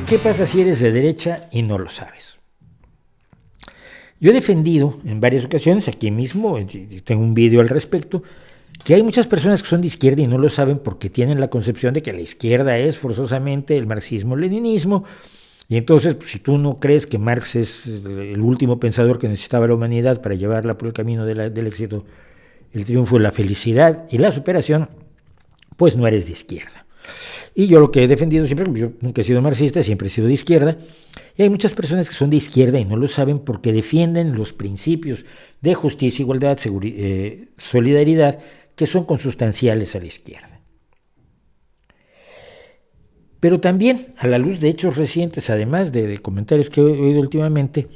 ¿Qué pasa si eres de derecha y no lo sabes? Yo he defendido en varias ocasiones, aquí mismo, tengo un vídeo al respecto, que hay muchas personas que son de izquierda y no lo saben porque tienen la concepción de que la izquierda es forzosamente el marxismo-leninismo, y entonces, pues, si tú no crees que Marx es el último pensador que necesitaba la humanidad para llevarla por el camino del éxito, el triunfo, la felicidad y la superación, pues no eres de izquierda. Y yo lo que he defendido siempre, yo nunca he sido marxista, siempre he sido de izquierda, y hay muchas personas que son de izquierda y no lo saben porque defienden los principios de justicia, igualdad, solidaridad, que son consustanciales a la izquierda. Pero también, a la luz de hechos recientes, además de comentarios que he oído últimamente,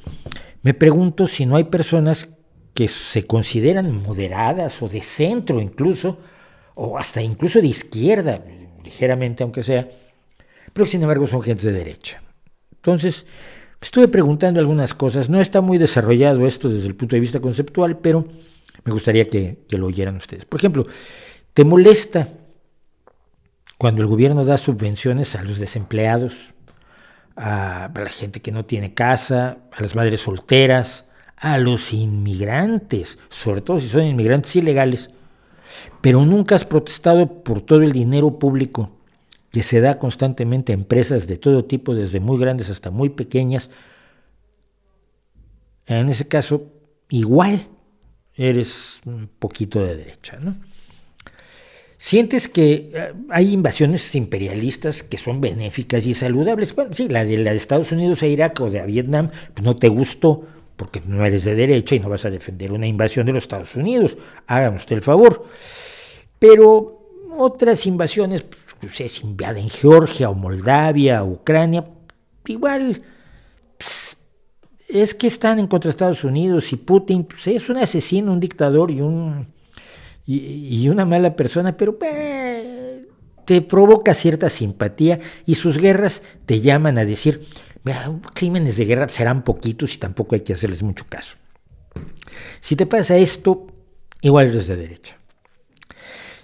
me pregunto si no hay personas que se consideran moderadas o de centro incluso, o hasta incluso de izquierda, ligeramente aunque sea, pero sin embargo son gentes de derecha. Entonces, estuve preguntando algunas cosas, no está muy desarrollado esto desde el punto de vista conceptual, pero me gustaría que lo oyeran ustedes. Por ejemplo, ¿te molesta cuando el gobierno da subvenciones a los desempleados, a la gente que no tiene casa, a las madres solteras, a los inmigrantes, sobre todo si son inmigrantes ilegales, pero nunca has protestado por todo el dinero público que se da constantemente a empresas de todo tipo, desde muy grandes hasta muy pequeñas? En ese caso, igual eres un poquito de derecha, ¿no? ¿Sientes que hay invasiones imperialistas que son benéficas y saludables? Bueno, sí, la de Estados Unidos a Irak o de Vietnam, pues no te gustó porque no eres de derecha y no vas a defender una invasión de los Estados Unidos. Hágame usted el favor. Pero otras invasiones, pues, se invaden Georgia o Moldavia o Ucrania, igual pues, es que están en contra de Estados Unidos y Putin pues, es un asesino, un dictador y una mala persona, pero te provoca cierta simpatía y sus guerras te llaman a decir, crímenes de guerra serán poquitos y tampoco hay que hacerles mucho caso. Si te pasa esto, igual eres de derecha.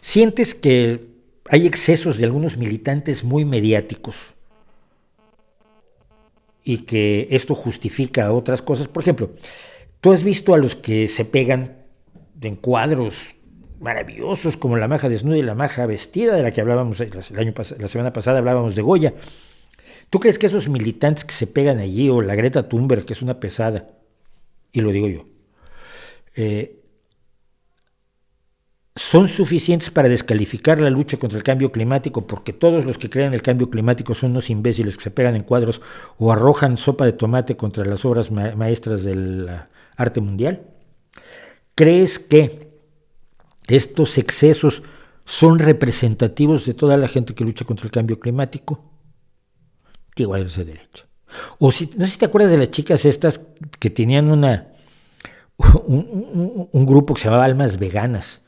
Sientes que hay excesos de algunos militantes muy mediáticos y que esto justifica otras cosas. Por ejemplo, tú has visto a los que se pegan en cuadros maravillosos como La maja desnuda y La maja vestida, de la que hablábamos la semana pasada, hablábamos de Goya. ¿Tú crees que esos militantes que se pegan allí, o la Greta Thunberg, que es una pesada, y lo digo yo, son suficientes para descalificar la lucha contra el cambio climático, porque todos los que creen en el cambio climático son unos imbéciles que se pegan en cuadros o arrojan sopa de tomate contra las obras maestras del arte mundial? ¿Crees que estos excesos son representativos de toda la gente que lucha contra el cambio climático? Igual eres de derecha. O no sé si te acuerdas de las chicas estas que tenían un grupo que se llamaba Almas Veganas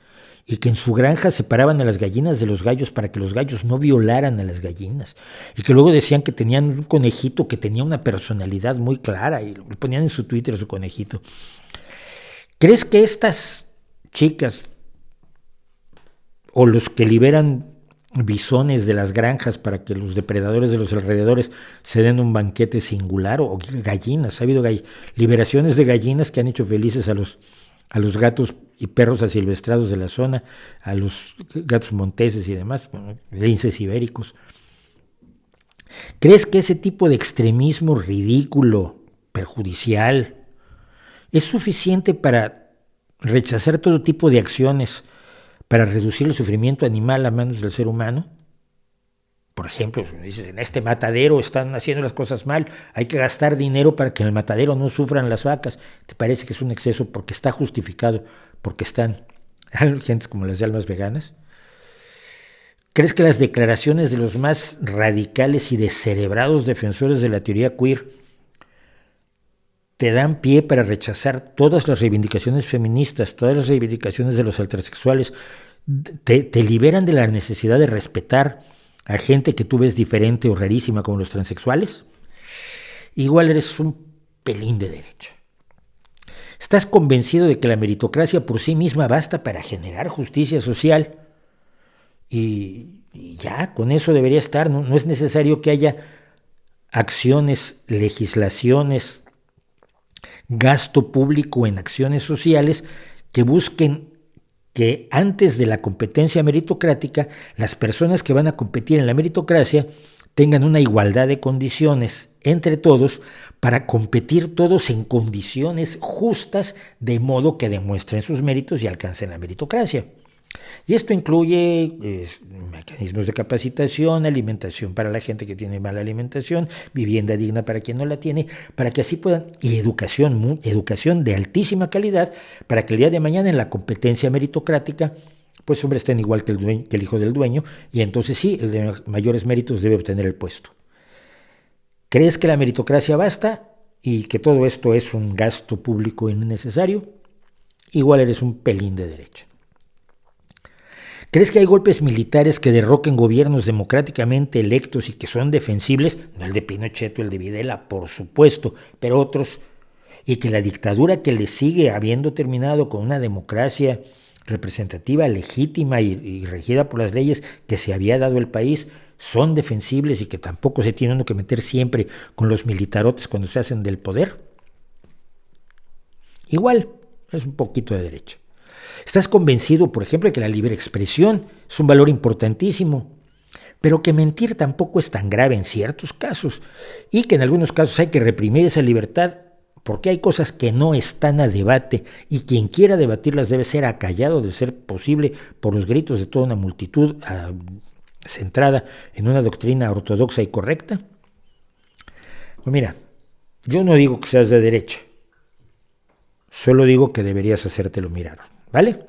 y que en su granja separaban a las gallinas de los gallos para que los gallos no violaran a las gallinas, y que luego decían que tenían un conejito que tenía una personalidad muy clara y lo ponían en su Twitter, su conejito. ¿Crees que estas chicas o los que liberan bisones de las granjas para que los depredadores de los alrededores se den un banquete singular, o gallinas? Ha habido liberaciones de gallinas que han hecho felices a los gatos y perros asilvestrados de la zona, a los gatos monteses y demás, linces ibéricos. ¿Crees que ese tipo de extremismo ridículo, perjudicial, es suficiente para rechazar todo tipo de acciones para reducir el sufrimiento animal a manos del ser humano? Por ejemplo, dices, en este matadero están haciendo las cosas mal, hay que gastar dinero para que en el matadero no sufran las vacas. ¿Te parece que es un exceso porque está justificado, porque están gentes como las de Almas Veganas? ¿Crees que las declaraciones de los más radicales y descerebrados defensores de la teoría queer te dan pie para rechazar todas las reivindicaciones feministas, todas las reivindicaciones de los heterosexuales, te liberan de la necesidad de respetar a gente que tú ves diferente o rarísima como los transexuales? Igual eres un pelín de derecha. ¿Estás convencido de que la meritocracia por sí misma basta para generar justicia social? Y ya, con eso debería estar, no es necesario que haya acciones, legislaciones, gasto público en acciones sociales que busquen que antes de la competencia meritocrática, las personas que van a competir en la meritocracia tengan una igualdad de condiciones entre todos para competir todos en condiciones justas, de modo que demuestren sus méritos y alcancen la meritocracia. Y esto incluye mecanismos de capacitación, alimentación para la gente que tiene mala alimentación, vivienda digna para quien no la tiene, para que así puedan, y educación de altísima calidad, para que el día de mañana en la competencia meritocrática, pues hombre, estén igual que el hijo del dueño, y entonces sí, el de mayores méritos debe obtener el puesto. ¿Crees que la meritocracia basta y que todo esto es un gasto público innecesario? Igual eres un pelín de derecha. ¿Crees que hay golpes militares que derroquen gobiernos democráticamente electos y que son defensibles? No el de Pinochet o el de Videla, por supuesto, pero otros. Y que la dictadura que le sigue, habiendo terminado con una democracia representativa, legítima y regida por las leyes que se había dado el país, son defensibles y que tampoco se tiene uno que meter siempre con los militarotes cuando se hacen del poder. Igual, es un poquito de derecha. ¿Estás convencido, por ejemplo, de que la libre expresión es un valor importantísimo, pero que mentir tampoco es tan grave en ciertos casos y que en algunos casos hay que reprimir esa libertad porque hay cosas que no están a debate y quien quiera debatirlas debe ser acallado, de ser posible, por los gritos de toda una multitud centrada en una doctrina ortodoxa y correcta? Pues mira, yo no digo que seas de derecha, solo digo que deberías hacértelo mirar, ¿vale?